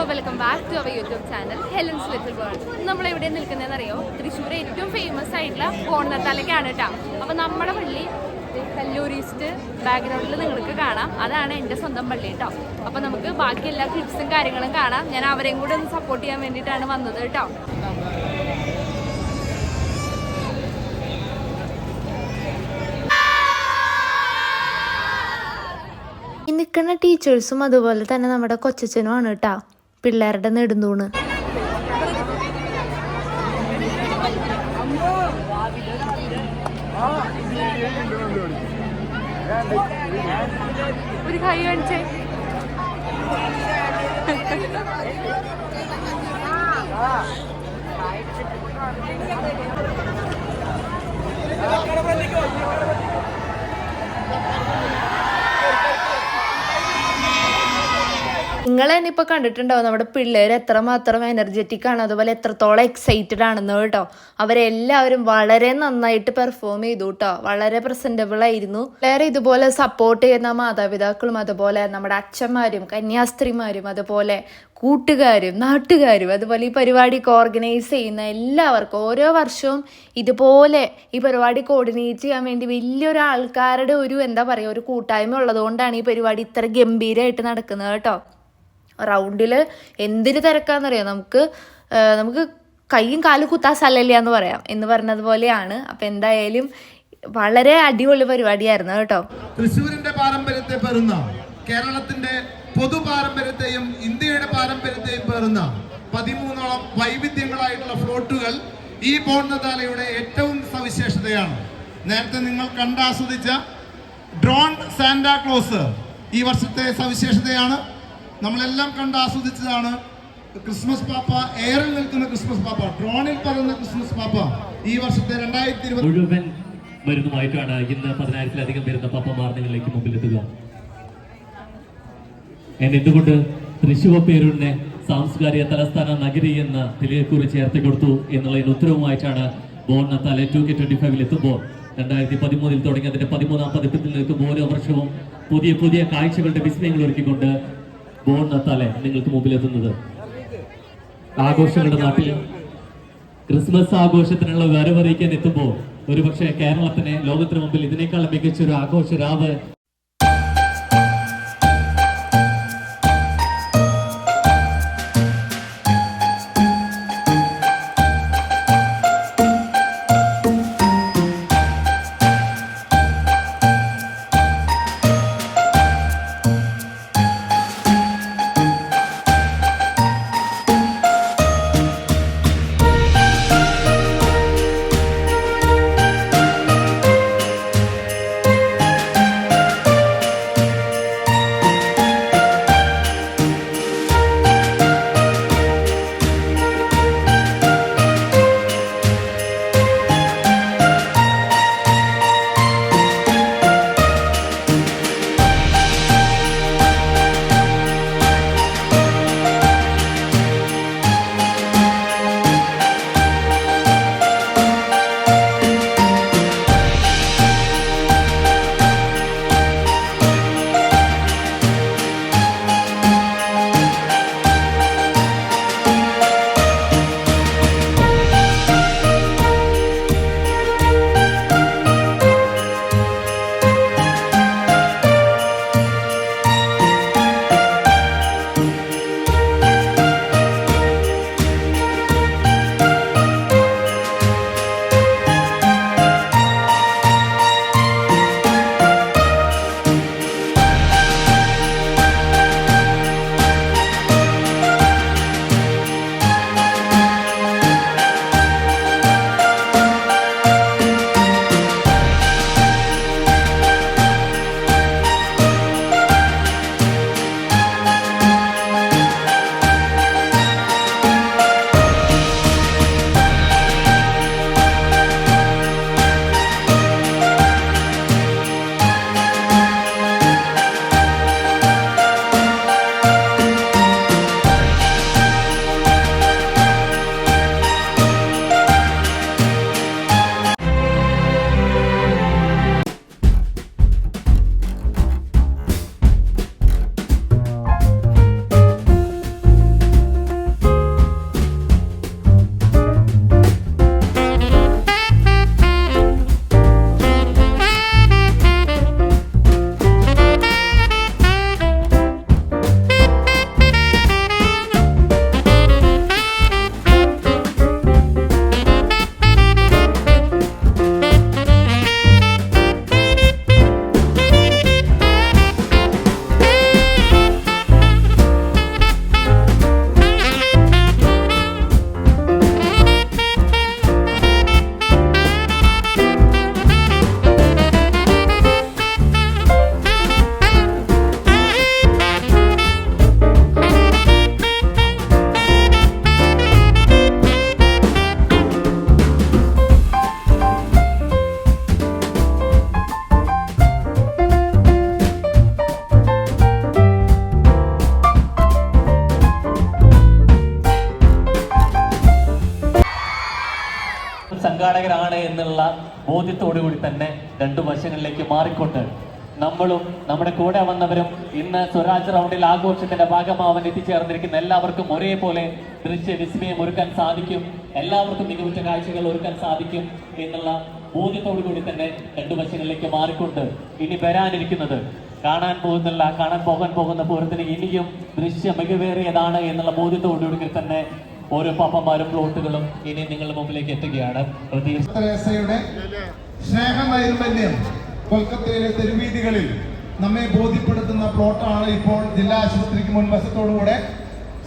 Welcome back to our YouTube channel Helen's Little World. നമ്മൾ എവിടെ നിൽക്കുന്നതെന്നറിയോ? തൃശ്ശൂർ ഏറ്റവും ഫേമസ് ആയിട്ടുള്ള ഓണത്തലയ്ക്കാണ് കേട്ടോ. അപ്പോൾ നമ്മുടെ പള്ളി കല്ലൂരിസ്റ്റ് ബാക്ക്ഗ്രൗണ്ടിൽ നിങ്ങൾക്ക് കാണാം. അതാണ് എൻ്റെ സ്വന്തം പള്ളി കേട്ടോ. അപ്പോൾ നമുക്ക് ബാക്കി എല്ലാ ക്ലിപ്സും കാര്യങ്ങളും കാണാം. ഞാൻ അവരെയും കൂടെ ഒന്ന് സപ്പോർട്ട് ചെയ്യാൻ വേണ്ടിയിട്ടാണ് വന്നത് കേട്ടോ. ഈ നിൽക്കുന്ന ടീച്ചേഴ്സും അതുപോലെ തന്നെ നമ്മുടെ കൊച്ചച്ഛനുമാണ് കേട്ടോ പിള്ളേരുടെ നെടുന്തൂണ്. ഒരു കൈ കാണിച്ചേ. നിങ്ങൾ തന്നെ ഇപ്പോൾ കണ്ടിട്ടുണ്ടാവും നമ്മുടെ പിള്ളേർ എത്രമാത്രം എനർജറ്റിക് ആണ്, അതുപോലെ എത്രത്തോളം എക്സൈറ്റഡ് ആണെന്ന് കേട്ടോ. അവരെല്ലാവരും വളരെ നന്നായിട്ട് പെർഫോം ചെയ്തു കേട്ടോ. വളരെ പ്രസന്റബിൾ ആയിരുന്നു. വേറെ ഇതുപോലെ സപ്പോർട്ട് ചെയ്യുന്ന മാതാപിതാക്കളും അതുപോലെ നമ്മുടെ അച്ഛന്മാരും കന്യാസ്ത്രീമാരും അതുപോലെ കൂട്ടുകാരും നാട്ടുകാരും അതുപോലെ ഈ പരിപാടിക്ക് ഓർഗനൈസ് ചെയ്യുന്ന എല്ലാവർക്കും ഓരോ വർഷവും ഇതുപോലെ ഈ പരിപാടി കോർഡിനേറ്റ് ചെയ്യാൻ വേണ്ടി വലിയൊരു ആൾക്കാരുടെ ഒരു എന്താ പറയുക ഒരു കൂട്ടായ്മ ഉള്ളതുകൊണ്ടാണ് ഈ പരിപാടി ഇത്ര ഗംഭീരമായിട്ട് നടക്കുന്നത് കേട്ടോ. റൗണ്ടിൽ എന്തിന് തിരക്കാന്നറിയാം, നമുക്ക് കൈയും കാലും കുത്താൻ സ്ഥലമില്ല എന്ന് പറയാം എന്ന് പറഞ്ഞതുപോലെയാണ്. അപ്പം എന്തായാലും വളരെ അടിപൊളി പരിപാടിയായിരുന്നു കേട്ടോ. തൃശ്ശൂരിന്റെ പാരമ്പര്യത്തെ പേറുന്ന കേരളത്തിന്റെ പൊതു പാരമ്പര്യത്തെയും ഇന്ത്യയുടെ പാരമ്പര്യത്തെയും പേറുന്ന 13ഓളം വൈവിധ്യങ്ങളായിട്ടുള്ള ഫ്ലോട്ടുകൾ ഈ ബോൺനതാലയുടെ ഏറ്റവും സവിശേഷതയാണ്. നേരത്തെ നിങ്ങൾ കണ്ടാസ്വദിച്ച ഡ്രോൺ സാന്റാക്ലോസ് ഈ വർഷത്തെ സവിശേഷതയാണ്. നമ്മളെല്ലാം കണ്ട് ആസ്വദിച്ചതാണ് ക്രിസ്മസ് പാപ്പ. എയറിൽ നിൽക്കുന്ന ക്രിസ്മസ് പാപ്പ, ഡ്രോണിൽ പറയുന്ന ക്രിസ്മസ് പാപ്പ ഈ വർഷത്തെ 2020 മുഴുവൻ മരുന്നുമായിട്ടാണ് ഇന്ന് 10,000-ലധികം വരുന്ന പാപ്പമാർ നിങ്ങളിലേക്ക് മുമ്പിലെത്തുക. എന്തുകൊണ്ട് തൃശ്ശൂർ പേരൂരിനെ സാംസ്കാരിക തലസ്ഥാന നഗരി എന്ന തിലകക്കുറി ചേർത്ത് കൊടുത്തു എന്നുള്ളതിന് ഉത്തരവുമായിട്ടാണ് ബോൺനത്താലെ 2K25 എത്തുമ്പോൾ 2013 തുടങ്ങി അതിന്റെ 13ാം പതിപ്പിൽ നിൽക്കുമ്പോൾ ഓരോ വർഷവും പുതിയ പുതിയ കാഴ്ചകളുടെ വിസ്മയങ്ങൾ ഒരുക്കിക്കൊണ്ട് ബോൺനത്താലെ നിങ്ങൾക്ക് മുമ്പിലെത്തുന്നത്. ആഘോഷങ്ങളുടെ നാട്ടിൽ ക്രിസ്മസ് ആഘോഷത്തിനുള്ള വരവറിയിക്കാൻ എത്തുമ്പോൾ ഒരുപക്ഷെ കേരളത്തിന് ലോകത്തിന് മുമ്പിൽ ഇതിനേക്കാൾ മികച്ചൊരു ആഘോഷ രാവ് എന്നുള്ള ബോധ്യത്തോടു കൂടി തന്നെ രണ്ടു വശങ്ങളിലേക്ക് മാറിക്കൊണ്ട് നമ്മളും നമ്മുടെ കൂടെ വന്നവരും ഇന്ന് സ്വരാജ് റൗണ്ടിൽ ആഘോഷത്തിന്റെ ഭാഗമാവാൻ എത്തിച്ചേർന്നിരിക്കുന്ന എല്ലാവർക്കും ഒരേപോലെ വിസ്മയം ഒരുക്കാൻ സാധിക്കും, എല്ലാവർക്കും മികവുറ്റ കാഴ്ചകൾ ഒരുക്കാൻ സാധിക്കും എന്നുള്ള ബോധ്യത്തോടു കൂടി തന്നെ രണ്ടു വശങ്ങളിലേക്ക് മാറിക്കൊണ്ട് ഇനി വരാനിരിക്കുന്നത് കാണാൻ പോകാൻ പോകുന്ന പൂരത്തിന് ഇനിയും മികവേറിയതാണ് എന്നുള്ള ബോധ്യത്തോടുകൂടി തന്നെ ഓരോ പാപ്പന്മാരും പ്ലോട്ടുകളും ഇനി നിങ്ങളുടെ മുമ്പിലേക്ക് എത്തുകയാണ്. സ്നേഹനൈർമല്യം കൊൽക്കത്തയിലെ തെരുവീതികളിൽ നമ്മെ ബോധ്യപ്പെടുത്തുന്ന പ്ലോട്ടാണ് ഇപ്പോൾ ജില്ലാ ആശുപത്രിക്ക് മുൻവശത്തോടുകൂടെ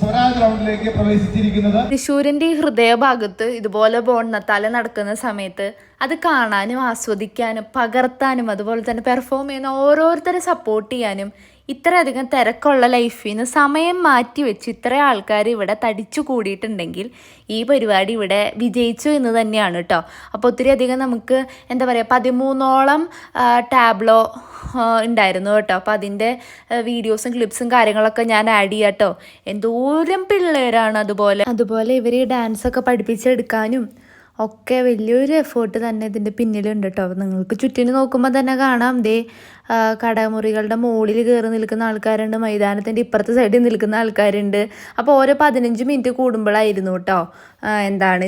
സ്വരാജ് റൗണ്ടിലേക്ക് പ്രവേശിച്ചിരിക്കുന്നത്. തൃശ്ശൂരിന്റെ ഈ ഹൃദയഭാഗത്ത് ഇതുപോലെ ബോൺനത്താല നടക്കുന്ന സമയത്ത് അത് കാണാനും ആസ്വദിക്കാനും പകർത്താനും അതുപോലെ തന്നെ പെർഫോം ചെയ്യുന്ന ഓരോരുത്തരെ സപ്പോർട്ട് ചെയ്യാനും ഇത്രയധികം തിരക്കുള്ള ലൈഫിൽ നിന്ന് സമയം മാറ്റി വെച്ച് ഇത്ര ആൾക്കാർ ഇവിടെ തടിച്ചു കൂടിയിട്ടുണ്ടെങ്കിൽ ഈ പരിപാടി ഇവിടെ വിജയിച്ചു എന്ന് തന്നെയാണ് കേട്ടോ. അപ്പോൾ ഒത്തിരി അധികം നമുക്ക് എന്താ പറയുക 13ഓളം ടാബ്ലോ ഉണ്ടായിരുന്നു കേട്ടോ. അപ്പോൾ അതിൻ്റെ വീഡിയോസും ക്ലിപ്സും കാര്യങ്ങളൊക്കെ ഞാൻ ആഡ് ചെയ്യാം കേട്ടോ. എന്തോരം പിള്ളേരാണ്. അതുപോലെ ഇവർ ഈ ഡാൻസൊക്കെ പഠിപ്പിച്ചെടുക്കാനും ഒക്കെ വലിയൊരു എഫേർട്ട് തന്നെ ഇതിൻ്റെ പിന്നിലുണ്ട് കേട്ടോ. നിങ്ങൾക്ക് ചുറ്റിന് നോക്കുമ്പോൾ തന്നെ കാണാം, ദേ കടമുറികളുടെ മുകളിൽ കയറി നിൽക്കുന്ന ആൾക്കാരുണ്ട്, മൈതാനത്തിൻ്റെ ഇപ്പുറത്തെ സൈഡിൽ നിൽക്കുന്ന ആൾക്കാരുണ്ട്. അപ്പോൾ ഓരോ 15 മിനിറ്റ് കൂടുമ്പോഴായിരുന്നു കേട്ടോ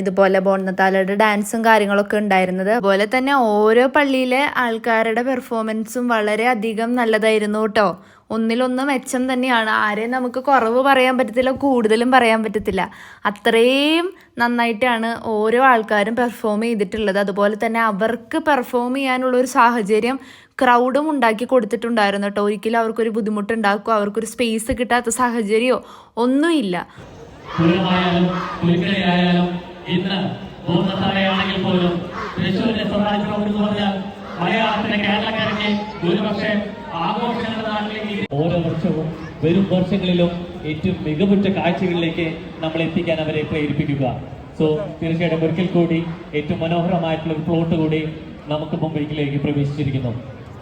ഇതുപോലെ ബോൺനത്താലയുടെ ഡാൻസും കാര്യങ്ങളൊക്കെ ഉണ്ടായിരുന്നത്. അതുപോലെ തന്നെ ഓരോ പള്ളിയിലെ ആൾക്കാരുടെ പെർഫോമൻസും വളരെ അധികം നല്ലതായിരുന്നു കേട്ടോ. ഒന്നിലൊന്ന് മെച്ചം തന്നെയാണ്. ആരെയും നമുക്ക് കുറവ് പറയാൻ പറ്റത്തില്ല, കൂടുതലും പറയാൻ പറ്റത്തില്ല. അത്രയും നന്നായിട്ടാണ് ഓരോ ആൾക്കാരും പെർഫോം ചെയ്തിട്ടുള്ളത്. അതുപോലെ തന്നെ അവർക്ക് പെർഫോം ചെയ്യാനുള്ളൊരു സാഹചര്യം ക്രൗഡും ഉണ്ടാക്കി കൊടുത്തിട്ടുണ്ടായിരുന്നു കേട്ടോ. ഒരിക്കലും അവർക്കൊരു ബുദ്ധിമുട്ടുണ്ടാക്കുകയോ അവർക്കൊരു സ്പേസ് കിട്ടാത്ത സാഹചര്യമോ ഒന്നുമില്ല. ഓരോ വർഷവും വരും വർഷങ്ങളിലും ഏറ്റവും മികവുറ്റ കാഴ്ചകളിലേക്ക് നമ്മൾ എത്തിക്കാൻ അവരെ പ്രേരിപ്പിക്കുക. സോ തീർച്ചയായിട്ടും ഒരിക്കൽ കൂടി ഏറ്റവും മനോഹരമായിട്ടുള്ള ഒരു പ്ലോട്ട് കൂടി നമുക്ക് മുംബൈയിലേക്ക് പ്രവേശിച്ചിരിക്കുന്നു.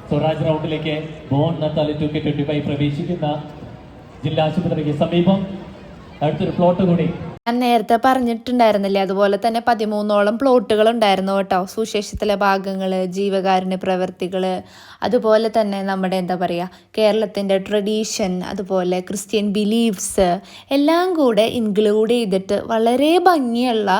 സ്വരാജ് റൗണ്ടിലേക്ക് ബോൺനത്താല 2K25 പ്രവേശിക്കുന്ന ജില്ലാ ആശുപത്രിക്ക് സമീപം അടുത്തൊരു പ്ലോട്ട് കൂടി ഞാൻ നേരത്തെ പറഞ്ഞിട്ടുണ്ടായിരുന്നില്ലേ, അതുപോലെ തന്നെ 13ഓളം പ്ലോട്ടുകൾ ഉണ്ടായിരുന്നു കേട്ടോ. സുശേഷത്തിലെ ഭാഗങ്ങൾ, ജീവകാരുണ്യ പ്രവർത്തികൾ, അതുപോലെ തന്നെ നമ്മുടെ എന്താ പറയുക കേരളത്തിൻ്റെ ട്രഡീഷൻ, അതുപോലെ ക്രിസ്ത്യൻ ബിലീഫ്സ് എല്ലാം കൂടെ ഇൻക്ലൂഡ് ചെയ്തിട്ട് വളരെ ഭംഗിയുള്ള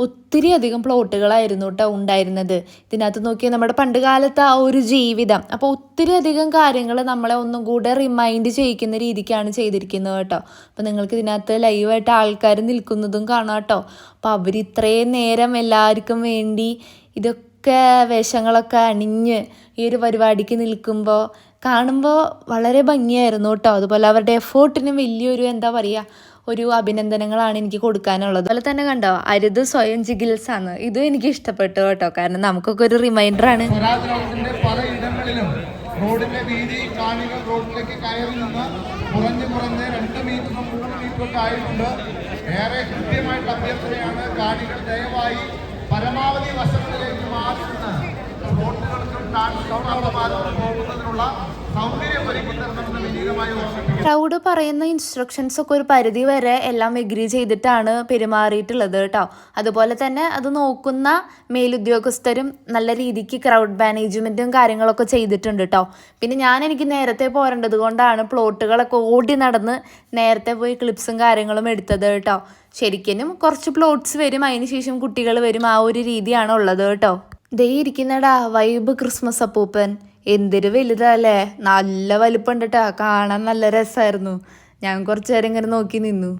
ഒത്തിരി അധികം പ്ലോട്ടുകളായിരുന്നു കേട്ടോ ഉണ്ടായിരുന്നത്. ഇതിനകത്ത് നോക്കിയാൽ നമ്മുടെ പണ്ട് കാലത്തെ ആ ഒരു ജീവിതം, അപ്പോൾ ഒത്തിരി അധികം കാര്യങ്ങൾ നമ്മളെ ഒന്നും കൂടെ റിമൈൻഡ് ചെയ്യിക്കുന്ന രീതിക്കാണ് ചെയ്തിരിക്കുന്നത് കേട്ടോ. അപ്പോൾ നിങ്ങൾക്ക് ഇതിനകത്ത് ലൈവായിട്ട് ആൾക്കാർ നിൽക്കുന്നതും കാണാം കേട്ടോ. അപ്പോൾ അവർ ഇത്രയും നേരം എല്ലാവർക്കും വേണ്ടി ഇതൊക്കെ വേഷങ്ങളൊക്കെ അണിഞ്ഞ് ഈ ഒരു പരിപാടിക്ക് നിൽക്കുമ്പോൾ കാണുമ്പോൾ വളരെ ഭംഗിയായിരുന്നു കേട്ടോ. അതുപോലെ അവരുടെ എഫേർട്ടിനും വലിയൊരു എന്താ പറയുക ഒരു അഭിനന്ദനങ്ങളാണ് എനിക്ക് കൊടുക്കാനുള്ളത്. അതുപോലെ തന്നെ കണ്ടോ അരുത് സ്വയം ചികിത്സാന്ന്, ഇതും എനിക്ക് ഇഷ്ടപ്പെട്ടു കേട്ടോ. കാരണം നമുക്കൊക്കെ ഒരു റിമൈൻഡറാണ്. പലയിടങ്ങളിലും റോഡിന്റെ വീതി കാണികൾ റോഡിലേക്ക് കയറി നിന്ന് കുറഞ്ഞ് 2 മീറ്ററും 3 മീറ്ററും ഒക്കെ ആയിട്ടുണ്ട്. ഏറെ കൃത്യമായിട്ട് അഭ്യർത്ഥനയാണ്, കാണികൾ ദയവായി പരമാവധി വശങ്ങളിലേക്ക് മാറി നിന്ന് റോഡുകൾക്കും പോകുന്നതിനുള്ള സൗകര്യം ഒരുക്കി തരണമെന്ന് വിനീതമായി ഓർമ്മിപ്പിക്കുന്നു. ക്രൗഡ് പറയുന്ന ഇൻസ്ട്രക്ഷൻസ് ഒക്കെ ഒരു പരിധി വരെ എല്ലാം എഗ്രി ചെയ്തിട്ടാണ് പെരുമാറിയിട്ടുള്ളത് കേട്ടോ. അതുപോലെ തന്നെ അത് നോക്കുന്ന മേലുദ്യോഗസ്ഥരും നല്ല രീതിക്ക് ക്രൗഡ് മാനേജ്മെൻറ്റും കാര്യങ്ങളൊക്കെ ചെയ്തിട്ടുണ്ട് കേട്ടോ. പിന്നെ എനിക്ക് നേരത്തെ പോരേണ്ടത് കൊണ്ടാണ് പ്ലോട്ടുകളൊക്കെ ഓടി നടന്ന് നേരത്തെ പോയി ക്ലിപ്സും കാര്യങ്ങളും എടുത്തത് കേട്ടോ. ശരിക്കും കുറച്ച് പ്ലോട്ട്സ് വരും, അതിന് ശേഷം കുട്ടികൾ വരും, ആ ഒരു രീതിയാണ് ഉള്ളത് കേട്ടോ. ദേ ഇരിക്കുന്നടാ വൈബ് ക്രിസ്മസ് അപ്പൂപ്പൻ, എന്തൊരു വലുതല്ലേ, നല്ല വലിപ്പമുണ്ട് കേട്ടോ. കാണാൻ നല്ല രസമായിരുന്നു. ഞാൻ കുറച്ചു നേരം ഇങ്ങനെ നോക്കി നിന്നു.